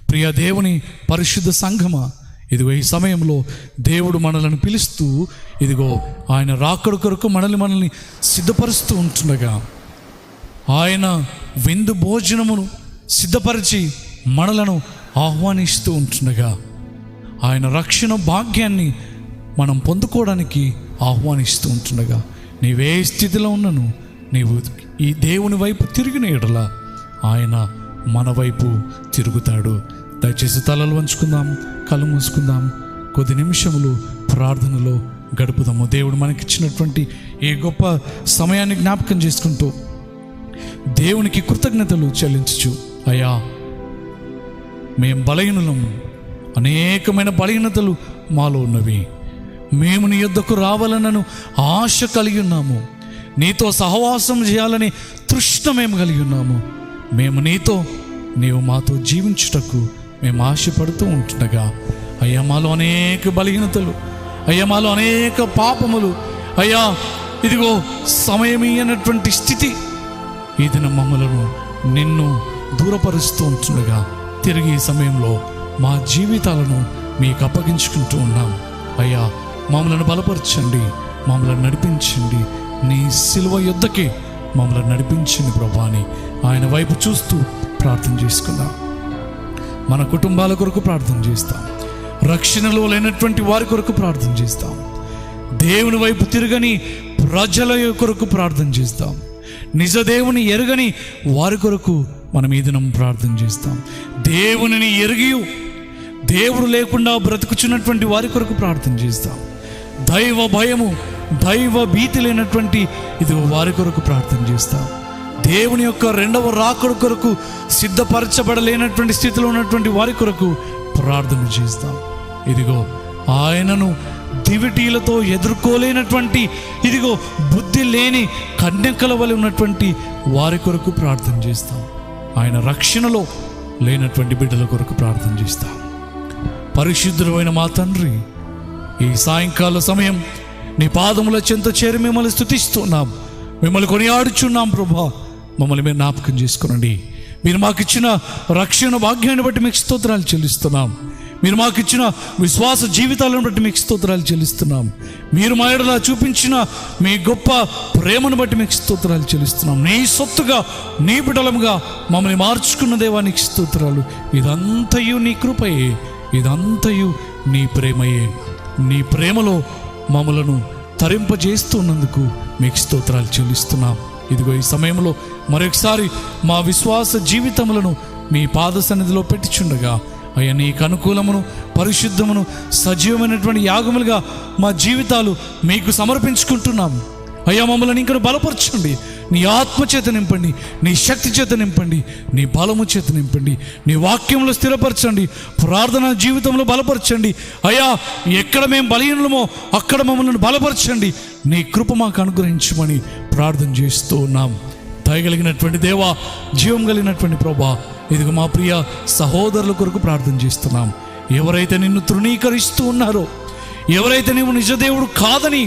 ప్రియ దేవుని పరిశుద్ధ సంఘమా, ఇదిగో ఈ సమయంలో దేవుడు మనలను పిలుస్తూ, ఇదిగో ఆయన రాకడ కొరకు మనల్ని సిద్ధపరుస్తూ ఉంటుండగా, ఆయన విందు భోజనమును సిద్ధపరిచి మనలను ఆహ్వానిస్తూ ఉంటుండగా, ఆయన రక్షణ భాగ్యాన్ని మనం పొందుకోవడానికి ఆహ్వానిస్తూ ఉంటుండగా, నీవే స్థితిలో ఉన్నను నీవు ఈ దేవుని వైపు తిరిగిన ఎడల ఆయన మన వైపు తిరుగుతాడు. దయచేసి తలలు వంచుకుందాం, కళ్ళు మూసుకుందాం, కొద్ది నిమిషములు ప్రార్థనలో గడుపుదాము. దేవుడు మనకిచ్చినటువంటి ఈ గొప్ప సమయాన్ని జ్ఞాపకం చేసుకుంటూ దేవునికి కృతజ్ఞతలు చెల్లించు. అయ్యా, మేం బలహీనులము, అనేకమైన బలహీనతలు మాలో ఉన్నవి, మేము నీ యొద్దకు రావాలనను ఆశ కలిగి ఉన్నాము, నీతో సహవాసం చేయాలని తృష్ణ మేము కలిగి ఉన్నాము. మేము నీతో, నీవు మాతో జీవించుటకు మేము ఆశపడుతూ ఉంటుండగా, అయ్యా మాలో అనేక బలహీనతలు, అయ్యా మాలో అనేక పాపములు, అయ్యా ఇదిగో సమయమీయనటువంటి స్థితి ఈ దిన మమ్మలను నిన్ను దూరపరుస్తూ ఉంటుండగా, తిరిగి ఈ సమయంలో మా జీవితాలను మీకు అప్పగించుకుంటూ ఉన్నాం. అయ్యా మమ్మలను బలపరచండి, మమ్మల్ని నడిపించండి, నీ సిలువ యుద్ధకే మమ్మల్ని నడిపించండి ప్రభా అని ఆయన వైపు చూస్తూ ప్రార్థన చేసుకుందాం. మన కుటుంబాల కొరకు ప్రార్థన చేస్తాం, రక్షణలో లేనటువంటి వారి కొరకు ప్రార్థన చేస్తాం, దేవుని వైపు తిరగని ప్రజల కొరకు ప్రార్థన చేస్తాం, నిజ దేవుని ఎరగని వారి కొరకు మనం ఈ దినం ప్రార్థన చేస్తాం, దేవునిని ఎరిగి దేవుడు లేకుండా బ్రతుకుచున్నటువంటి వారి కొరకు ప్రార్థన చేస్తాం, దైవ భయము, దైవ భీతి లేనటువంటి ఇది వారి కొరకు ప్రార్థన చేస్తాం, దేవుని యొక్క రెండవ రాకడ కొరకు సిద్ధపరచబడలేనటువంటి స్థితిలో ఉన్నటువంటి వారి కొరకు ప్రార్థన చేస్తాం. ఇదిగో ఆయనను దివిటీలతో ఎదుర్కోలేనటువంటి, ఇదిగో బుద్ధి లేని కన్యకల వలె ఉన్నటువంటి వారి కొరకు ప్రార్థన చేస్తాం, ఆయన రక్షణలో లేనటువంటి బిడ్డల కొరకు ప్రార్థన చేస్తాం. పరిశుద్ధుడైన మా తండ్రి, ఈ సాయంకాల సమయం నీ పాదముల చెంత చేరి మిమ్మల్ని స్తుతిస్తున్నాం, మిమ్మల్ని కొనియాడుచున్నాం ప్రభా. మమ్మల్ని మీరు జ్ఞాపకం చేసుకునండి. మీరు మాకు ఇచ్చిన రక్షణ భాగ్యాన్ని బట్టి మీకు స్తోత్రాలు చెల్లిస్తున్నాం, మీరు మాకు ఇచ్చిన విశ్వాస జీవితాలను బట్టి మీకు స్తోత్రాలు చెల్లిస్తున్నాం, మీరు మా ఎడల చూపించిన మీ గొప్ప ప్రేమను బట్టి మీకు స్తోత్రాలు చెల్లిస్తున్నాం. నీ సొత్తుగా, నీ బిడ్డలముగా మమ్మల్ని మార్చుకున్న దేవానికి స్తోత్రాలు. ఇదంతయు నీ కృపయే, ఇదంతయు నీ ప్రేమయే. నీ ప్రేమలో మమ్మలను తరింపజేస్తున్నందుకు మీకు స్తోత్రాలు చెల్లిస్తున్నాం. ఇదిగో ఈ సమయంలో మరొకసారి మా విశ్వాస జీవితములను మీ పాద సన్నిధిలో పెట్టిచుండగా, అయ్యా నీకు అనుకూలమును, పరిశుద్ధమును, సజీవమైనటువంటి యాగములుగా మా జీవితాలు మీకు సమర్పించుకుంటున్నాం. అయ్యా మమ్మల్ని ఇంకా బలపరచండి, నీ ఆత్మ చేత నింపండి, నీ శక్తి చేత నింపండి, నీ బలము చేత నింపండి, నీ వాక్యంలో స్థిరపరచండి, ప్రార్థన జీవితంలో బలపరచండి. అయ్యా ఎక్కడ మేము బలహీనమో అక్కడ మమ్మల్ని బలపరచండి, నీ కృప మాకు అనుగ్రహించమని ప్రార్థన చేస్తూ ఉన్నాం. దయగలిగినటువంటి దేవా, జీవం కలిగినటువంటి ప్రభా, ఇదిగో మా ప్రియ సహోదరుల కొరకు ప్రార్థన చేస్తున్నాం. ఎవరైతే నిన్ను తృణీకరిస్తూ ఉన్నారో, ఎవరైతే నీవు నిజదేవుడు కాదని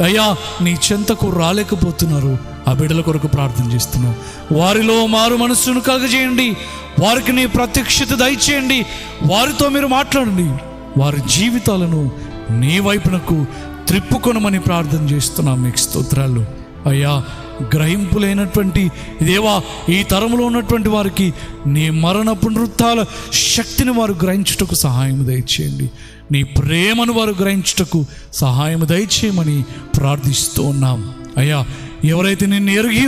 అయ్యా నీ చెంతకు రాలేకపోతున్నారు, ఆ బిడ్డల కొరకు ప్రార్థన చేస్తున్నాం. వారిలో మారు మనస్సును కలుగజేయండి, వారికి నీ ప్రత్యక్షత దయచేయండి, వారితో మీరు మాట్లాడండి, వారి జీవితాలను నీ వైపునకు త్రిప్పుకొనమని ప్రార్థన చేస్తున్నాం. మీకు స్తోత్రాలు. అయ్యా గ్రహింపు లేనటువంటి దేవా ఈ తరములో ఉన్నటువంటి వారికి నీ మరణ పునరుత్థాన శక్తిని వారు గ్రహించుటకు సహాయం దయచేయండి. నీ ప్రేమను వారు గ్రహించుటకు సహాయం దయచేయమని ప్రార్థిస్తూ ఉన్నాం. అయ్యా ఎవరైతే నిన్ను ఎరిగి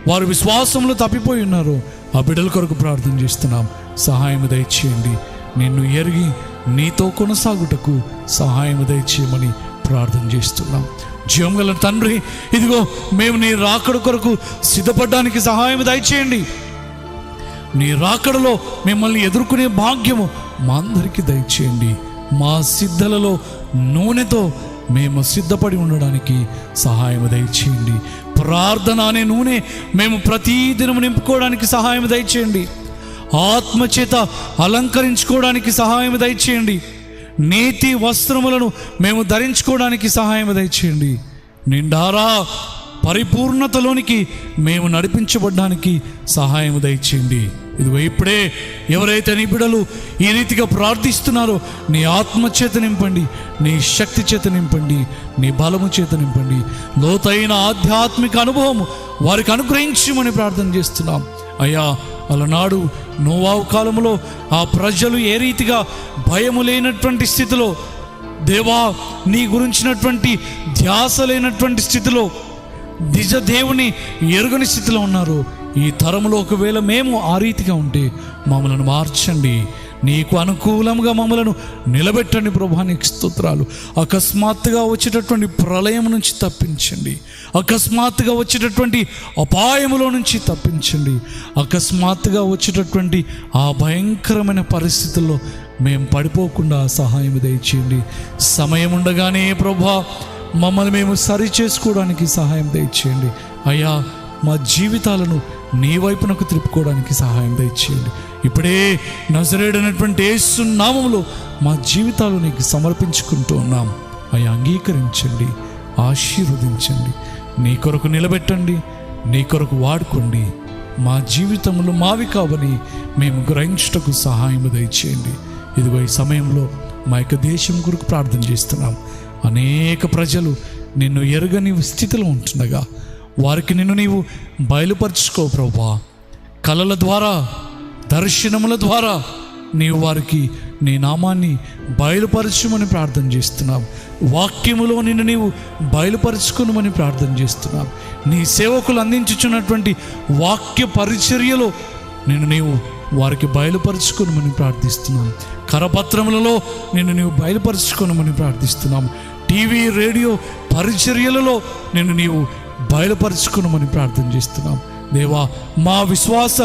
వారు విశ్వాసంలో తప్పిపోయి ఉన్నారో ఆ బిడ్డల కొరకు ప్రార్థన చేస్తున్నాం. సహాయం దయచేయండి. నిన్ను ఎరిగి నీతో కొనసాగుటకు సహాయం దయచేయమని ప్రార్థన చేస్తున్నాం. జీవం గల తండ్రి, ఇదిగో మేము నీ రాకడ కొరకు సిద్ధపడడానికి సహాయం దయచేయండి. నీ రాకడలో మిమ్మల్ని ఎదుర్కొనే భాగ్యము మా అందరికీ దయచేయండి. మా సిద్ధలలో నూనెతో మేము సిద్ధపడి ఉండడానికి సహాయం దయచేయండి. ప్రార్థన అనే నూనె మేము ప్రతిదినం నింపుకోవడానికి సహాయం దయచేయండి. ఆత్మచేత అలంకరించుకోవడానికి సహాయం దయచేయండి. నీతి వస్త్రములను మేము ధరించుకోవడానికి సహాయం దయచేయండి. నిండారా పరిపూర్ణతలోనికి మేము నడిపించబడ్డానికి సహాయం దయచేయండి. ఇదిగో ఇప్పుడే ఎవరైతే నీ బిడ్డలు ఈ రీతిగా ప్రార్థిస్తున్నారో నీ ఆత్మ చేత నింపండి, నీ శక్తి చేత నింపండి, నీ బలము చేత నింపండి. లోతైన ఆధ్యాత్మిక అనుభవం వారికి అనుగ్రహించమని ప్రార్థన చేస్తున్నాం. అయ్యా అలనాడు నోవాహు కాలంలో ఆ ప్రజలు ఏ రీతిగా భయము లేనటువంటి స్థితిలో, దేవా నీ గురించినటువంటి ధ్యాస లేనటువంటి స్థితిలో, నిజ దేవుని ఎరుగని స్థితిలో ఉన్నారు. ఈ తరంలో ఒకవేళ మేము ఆ రీతిగా ఉంటే మమ్మలను మార్చండి, నీకు అనుకూలంగా మమ్మలను నిలబెట్టండి ప్రభువా. నీకు స్తోత్రాలు. అకస్మాత్తుగా వచ్చేటటువంటి ప్రళయం నుంచి తప్పించండి, అకస్మాత్తుగా వచ్చేటటువంటి అపాయములో నుంచి తప్పించండి, అకస్మాత్తుగా వచ్చేటటువంటి ఆ భయంకరమైన పరిస్థితుల్లో మేము పడిపోకుండా సహాయం దయచేయండి. సమయం ఉండగానే ప్రభువా మమ్మల్ని మేము సరి చేసుకోవడానికి సహాయం దయచేయండి. అయ్యా మా జీవితాలను నీ వైపునకు త్రిప్పుకోవడానికి సహాయం దయచేయండి. ఇప్పుడే నజరేయుడైనటువంటి యేసు నామములో మా జీవితాలు నీకు సమర్పించుకుంటూ ఉన్నాం. అయ్యా అంగీకరించండి, ఆశీర్వదించండి, నీ కొరకు నిలబెట్టండి, నీ కొరకు వాడుకోండి. మా జీవితంలో మావి కావని మేము గ్రహించుటకు సహాయం దయచేయండి. ఇదిగో ఈ సమయంలో మా యొక్క దేశం కొరకు ప్రార్థన చేస్తున్నాం. అనేక ప్రజలు నిన్ను ఎరగని స్థితిలో ఉంటుండగా వారికి నిన్ను నీవు బయలుపరుచుకో ప్రభువా. కళల ద్వారా, దర్శనముల ద్వారా నీవు వారికి నీ నామాన్ని బయలుపరచుమని ప్రార్థన చేస్తున్నాం. వాక్యములో నిన్ను నీవు బయలుపరుచుకునమని ప్రార్థన చేస్తున్నాం. నీ సేవకులు అందించుచున్నటువంటి వాక్య పరిచర్యలో నిన్ను నీవు వారికి బయలుపరుచుకునమని ప్రార్థిస్తున్నాం. కరపత్రములలో నిన్ను నీవు బయలుపరుచుకునమని ప్రార్థిస్తున్నాం. టీవీ రేడియో పరిచర్యలలో నిన్ను నీవు బయలుపరుచుకునమని ప్రార్థన చేస్తున్నాం. దేవా మా విశ్వాస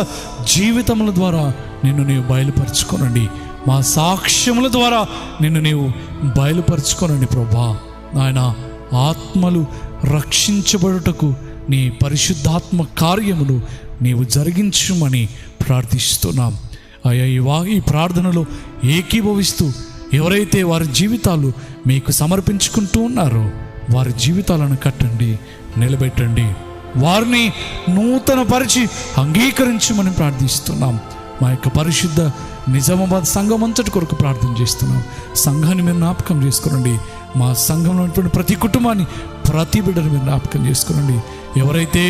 జీవితముల ద్వారా నిన్ను నీవు బయలుపరుచుకోనండి, మా సాక్ష్యముల ద్వారా నిన్ను నీవు బయలుపరుచుకోనండి ప్రభా. నాయన ఆత్మలు రక్షించబడుటకు నీ పరిశుద్ధాత్మ కార్యములు నీవు జరిగించుమని ప్రార్థిస్తున్నాం. అయ్యా ఈ ప్రార్థనలో ఏకీభవిస్తూ ఎవరైతే వారి జీవితాలు మీకు సమర్పించుకుంటూ ఉన్నారో వారి జీవితాలను కట్టండి, నిలబెట్టండి, వారిని నూతనపరిచి అంగీకరించమని ప్రార్థిస్తున్నాం. మా యొక్క పరిశుద్ధ నిజామాబాద్ సంఘం అంతటి కొరకు ప్రార్థన చేస్తున్నాం. సంఘాన్ని మీరు జ్ఞాపకం చేసుకోనండి. మా సంఘంలో ఉన్నటువంటి ప్రతి కుటుంబాన్ని, ప్రతి బిడ్డను మీరు జ్ఞాపకం చేసుకోనండి. ఎవరైతే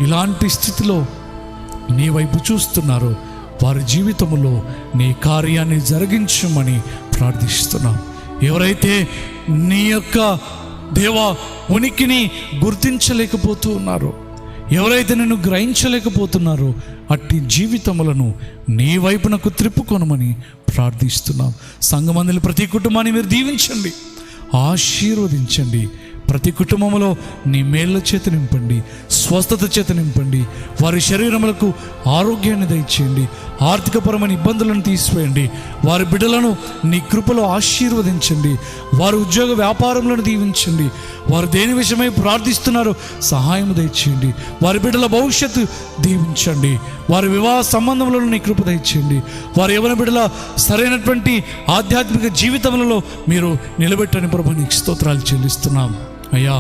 ఇలాంటి స్థితిలో నీ వైపు చూస్తున్నారో వారి జీవితంలో నీ కార్యాన్ని జరిగించమని ప్రార్థిస్తున్నాం. ఎవరైతే నీ యొక్క దేవా ఉనికిని గుర్తించలేకపోతూ ఉన్నారో, ఎవరైతే నిన్ను గ్రహించలేకపోతున్నారో అట్టి జీవితములను నీ వైపునకు త్రిప్పుకొనమని ప్రార్థిస్తున్నాం. సంఘమందులు ప్రతి కుటుంబాన్ని మీరు దీవించండి, ఆశీర్వదించండి. ప్రతి కుటుంబంలో నీ మేళ్ళ చేత నింపండి, స్వస్థత చేత నింపండి. వారి శరీరములకు ఆరోగ్యాన్ని దయచేయండి, ఆర్థికపరమైన ఇబ్బందులను తీసివేయండి. వారి బిడ్డలను నీ కృపలో ఆశీర్వదించండి. వారి ఉద్యోగ వ్యాపారములను దీవించండి. వారు దేని విషయమై ప్రార్థిస్తున్నారో సహాయం దయచేయండి. వారి బిడ్డల భవిష్యత్తు దీవించండి. వారి వివాహ సంబంధములను నీ కృప దయచేయండి. వారి యవ్వన బిడ్డల సరైనటువంటి ఆధ్యాత్మిక జీవితములలో మీరు నిలబెట్టని ప్రభు నీకు స్తోత్రాలు చెల్లిస్తున్నాం. అయ్యా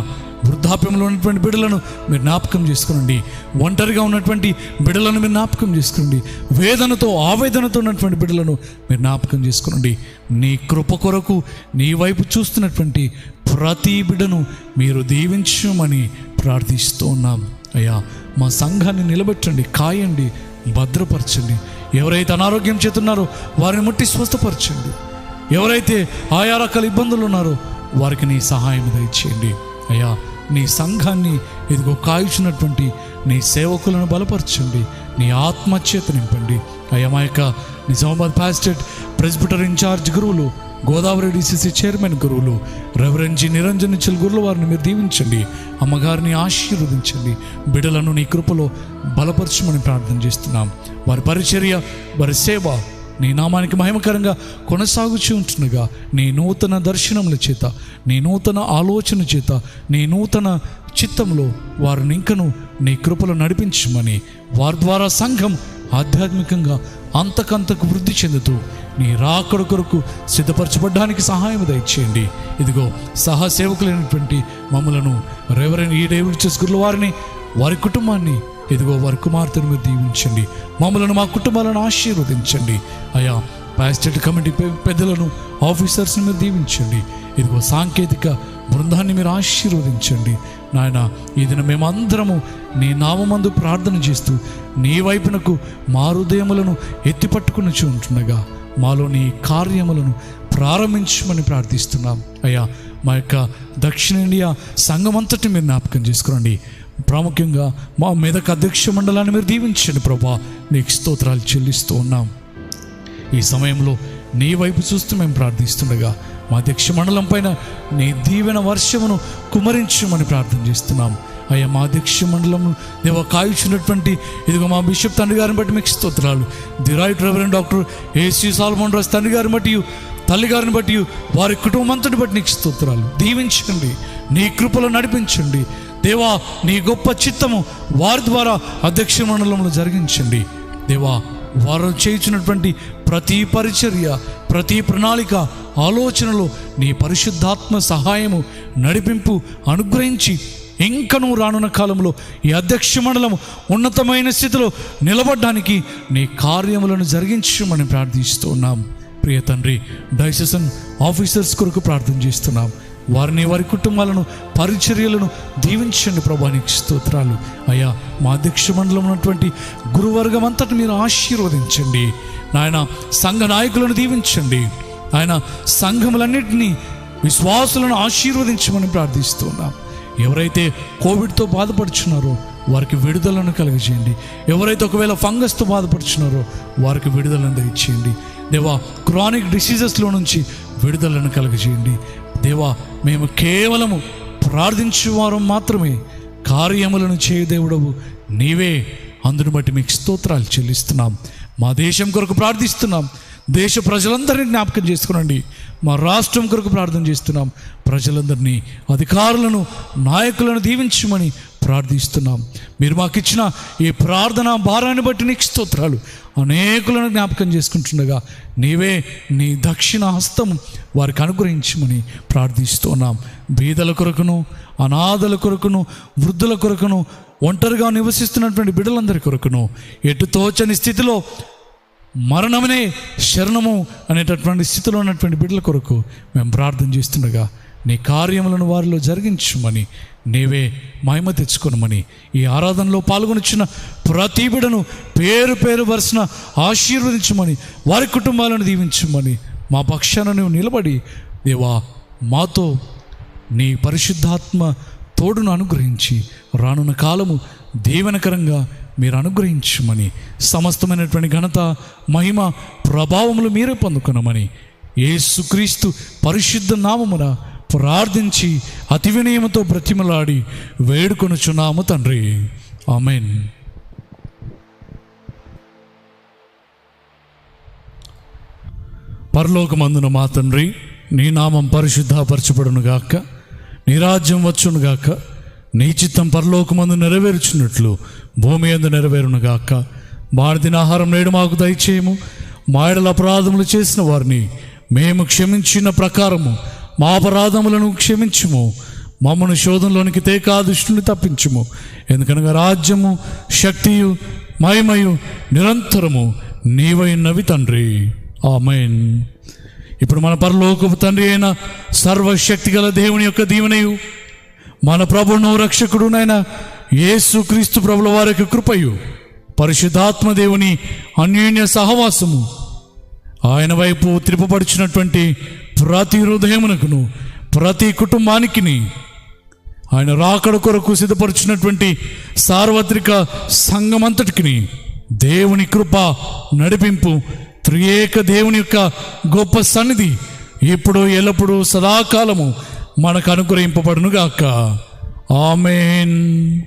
వృద్ధాప్యంలో ఉన్నటువంటి బిడ్డలను మీరు జ్ఞాపకం చేసుకునండి. ఒంటరిగా ఉన్నటువంటి బిడ్డలను మీరు జ్ఞాపకం చేసుకునండి. వేదనతో ఆవేదనతో ఉన్నటువంటి బిడ్డలను మీరు జ్ఞాపకం చేసుకునండి. నీ కృప కొరకు నీ వైపు చూస్తున్నటువంటి ప్రతి బిడ్డను మీరు దీవించమని ప్రార్థిస్తూ ఉన్నాం. అయ్యా, మా సంఘాన్ని నిలబెట్టండి, కాయండి, భద్రపరచండి. ఎవరైతే అనారోగ్యం చేతున్నారో వారిని ముట్టి స్వస్థపరచండి. ఎవరైతే ఆయా రకాల ఇబ్బందులు ఉన్నారో వారికి నీ సహాయం దయచేయండి. అయ్యా, నీ సంఘాన్ని ఇదిగో కాయుచున్నటువంటి నీ సేవకులను బలపరచండి, నీ ఆత్మచేత నింపండి. అయ్యా, మా యొక్క నిజామాబాద్ పాస్టేట్ ప్రెస్బిటర్ ఇన్ఛార్జ్ గురువులు, గోదావరి డిసిసి చైర్మన్ గురువులు రెవరెండ్ జి నిరంజన్ నిచ్చల్ గురువుల వారిని మీరు దీవించండి. అమ్మగారిని ఆశీర్వదించండి. బిడ్డలను నీ కృపలో బలపరచమని ప్రార్థన చేస్తున్నాం. వారి పరిచర్య, వారి సేవ నీ నామానికి మహిమకరంగా కొనసాగుచూ ఉంటుండగా నీ నూతన దర్శనముల చేత, నీ నూతన ఆలోచన చేత, నీ నూతన చిత్తంలో వారిని ఇంకను నీ కృపలో నడిపించమని, వారి ద్వారా సంఘం ఆధ్యాత్మికంగా అంతకంతకు వృద్ధి చెందుతూ నీ రాకడ కొరకు సిద్ధపరచబడ్డానికి సహాయం దయచేయండి. ఇదిగో సహసేవకులైనటువంటి మమ్మలను రెవరెండ్ ఈ డేవిడ్ చెస్ గురుల వారిని, వారి కుటుంబాన్ని, ఇదిగో వారి కుమార్తెను మీరు దీవించండి. మమ్మలను, మా కుటుంబాలను ఆశీర్వదించండి. అయా, పాస్టేట్ కమిటీ పెద్దలను, ఆఫీసర్స్ని మీరు దీవించండి. ఇదిగో సాంకేతిక బృందాన్ని మీరు ఆశీర్వదించండి. నాయన, ఈ దినం మేమందరము నీ నామమందు ప్రార్థన చేస్తూ నీ వైపునకు మా హృదయములను ఎత్తిపట్టుకుని ఉంటుండగా మాలో నీ కార్యములను ప్రారంభించమని ప్రార్థిస్తున్నాం. అయ్యా, మా యొక్క దక్షిణ ఇండియా సంఘమంతటి మీరు జ్ఞాపకం చేసుకురండి. ప్రాముఖ్యంగా మా మెదక్ అధ్యక్ష మండలాన్ని మీరు దీవించండి ప్రభా. నీకు స్తోత్రాలు చెల్లిస్తూ ఉన్నాం. ఈ సమయంలో నీ వైపు చూస్తూ మేము ప్రార్థిస్తుండగా మా అధ్యక్ష మండలం పైన నీ దీవెన వర్షమును కుమరించమని ప్రార్థన చేస్తున్నాం. అయ్యా, మా అధ్యక్ష మండలం దేవ కాయుచున్నటువంటి ఇదిగో మా బిషప్ తండ్రి గారిని బట్టి మీకు స్తోత్రాలు. The right reverend doctor AC Salmon Raj తండ్రి గారిని బట్టి, తల్లి గారిని బట్టి, వారి కుటుంబం అంతటి బట్టి నీకు స్తోత్రాలు. దీవించండి, నీ కృపలో నడిపించండి దేవా. నీ గొప్ప చిత్తము వారి ద్వారా అధ్యక్ష మండలంలో జరిగించండి దేవా. వారు చేయించినటువంటి ప్రతి పరిచర్య, ప్రతి ప్రణాళిక, ఆలోచనలో నీ పరిశుద్ధాత్మ సహాయము, నడిపింపు అనుగ్రహించి ఇంకనూ రానున్న కాలంలో ఈ అధ్యక్ష మండలము ఉన్నతమైన స్థితిలో నిలబడడానికి నీ కార్యములను జరిగించమని ప్రార్థిస్తూ ఉన్నాం. ప్రియ తండ్రి, డైసెషన్ ఆఫీసర్స్ కొరకు ప్రార్థన చేస్తున్నాం. వారిని, వారి కుటుంబాలను, పరిచర్యలను దీవించండి ప్రభా. నీకు స్తోత్రాలు. అయ్యా, మా అధ్యక్ష మండలం ఉన్నటువంటి గురువర్గం అంతటి మీరు ఆశీర్వదించండి నాయన. సంఘ నాయకులను దీవించండి ఆయన. సంఘములన్నింటినీ, విశ్వాసులను ఆశీర్వదించమని ప్రార్థిస్తున్నాం. ఎవరైతే కోవిడ్తో బాధపడుచున్నారో వారికి విడుదలను కలుగజేయండి. ఎవరైతే ఒకవేళ ఫంగస్తో బాధపడుచున్నారో వారికి విడుదలను దయచేయండి దేవా. క్రానిక్ డిసీజెస్లో నుంచి విడుదలను కలుగజేయండి దేవా. మేము కేవలము ప్రార్థించేవారు మాత్రమే, కార్యములను చేయు దేవుడవు నీవే. అందును బట్టి మీకు స్తోత్రాలు చెల్లిస్తున్నాం. మా దేశం కొరకు ప్రార్థిస్తున్నాం. దేశ ప్రజలందరినీ జ్ఞాపకం చేసుకునండి. మా రాష్ట్రం కొరకు ప్రార్థన చేస్తున్నాం. ప్రజలందరినీ, అధికారులను, నాయకులను దీవించమని ప్రార్థిస్తున్నాం. మీరు మాకు ఇచ్చిన ఈ ప్రార్థన భారాన్ని బట్టి నీకు స్తోత్రాలు. అనేకులను జ్ఞాపకం చేసుకుంటుండగా నీవే నీ దక్షిణ హస్తం వారికి అనుగ్రహించమని ప్రార్థిస్తున్నాం. బీదల కొరకును, అనాథల కొరకును, వృద్ధుల కొరకును, ఒంటరిగా నివసిస్తున్నటువంటి బిడ్డలందరి కొరకును, ఎటు తోచని స్థితిలో మరణమనే శరణము అనేటటువంటి స్థితిలో ఉన్నటువంటి బిడ్డల కొరకు మేము ప్రార్థన చేస్తుండగా నీ కార్యములను వారిలో జరిగించమని, నీవే మహిమ తెచ్చుకొనమని, ఈ ఆరాధనలో పాల్గొనిచ్చిన ప్రతి బిడ్డను పేరు పేరు వరుసన ఆశీర్వదించమని, వారి కుటుంబాలను దీవించమని, మా పక్షాన నువ్వు నిలబడి దేవా మాతో నీ పరిశుద్ధాత్మ తోడును అనుగ్రహించి రానున్న కాలము దీవెనకరంగా మీరు అనుగ్రహించమని, సమస్తమైనటువంటి ఘనత, మహిమ, ప్రభావములు మీరే పొందుకున్నామని యేసుక్రీస్తు పరిశుద్ధ నామమున ప్రార్థించి అతి వినయముతో బ్రతిమలాడి వేడుకొనుచున్నాము తండ్రి. ఆమెన్. పరలోకమందున మా తండ్రి, నీ నామం పరిశుద్ధపరచబడునుగాక, నీ రాజ్యం వచ్చునుగాక, నీ చిత్తం పరలోకమందు నెరవేర్చున్నట్లు భూమి యందు నెరవేరునుగాక. మాడిన ఆహారం నేడు మాకు దయచేయము. మా యెడల అపరాధములు చేసిన వారిని మేము క్షమించిన ప్రకారము మా అపరాధములను క్షమించుము. మమ్మను శోధనలోనికి తేకా దుష్టుని తప్పించుము. ఎందుకనగా రాజ్యము, శక్తియు, మహిమయు నిరంతరము నీవైనవి తండ్రి. ఆమేన్. ఇప్పుడు మన పరలోకపు తండ్రి అయిన సర్వశక్తి గల దేవుని యొక్క దీవెనయు, మన ప్రభువును రక్షకుడునైన యేసు క్రీస్తు ప్రభుల వారి యొక్క కృపయు, పరిశుద్ధాత్మ దేవుని అన్యోన్య సహవాసము, ఆయన వైపు త్రిప్పబడిచినటువంటి ప్రతి హృదయమునకును, ప్రతి కుటుంబానికి, ఆయన రాకడ కొరకు సిద్ధపరిచినటువంటి సార్వత్రిక సంఘమంతటికి దేవుని కృప, నడిపింపు, త్రియేక దేవుని యొక్క గొప్ప సన్నిధి ఇప్పుడు ఎల్లప్పుడూ సదాకాలము మనకు అనుగ్రహింపబడునుగాక. ఆమేన్.